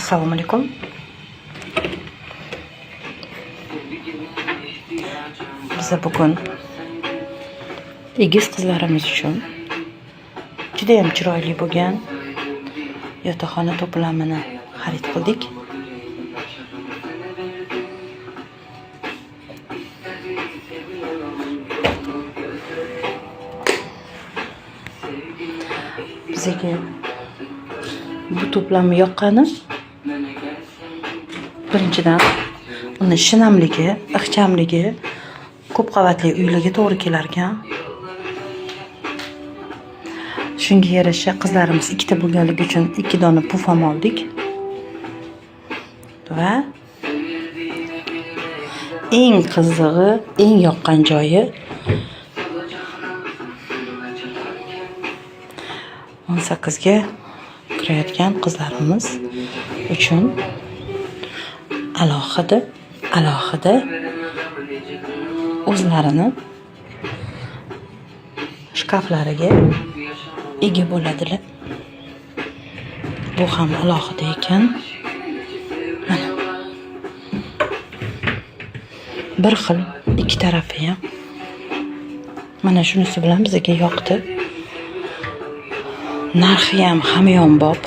Assalomu alaykum. Biz bugun egiz qizlarimiz uchun juda ham chiroyli bo'lgan yotoqxona to'plamini xarid qildik. Bizga bu to'plamni yoqqani birinchidan uni shinamligi, ixchamligi, ko'p qavatli uylarga to'g'ri kelar ekan. Shunga yarasha qizlarimiz ikkita bo'lganligi uchun 2 dona puf ham oldik. Va eng qizig'i, eng yoqqan joyi 18 ga kirayotgan qizlarimiz uchun alohida o'zlarini shkaflariga ega bo'ladilar. Bu ham alohida ekan. Mana bir xil ikki tarafi ham. Mana shunisi bilan bizga yoqdi. Narxi ham hamyonbop.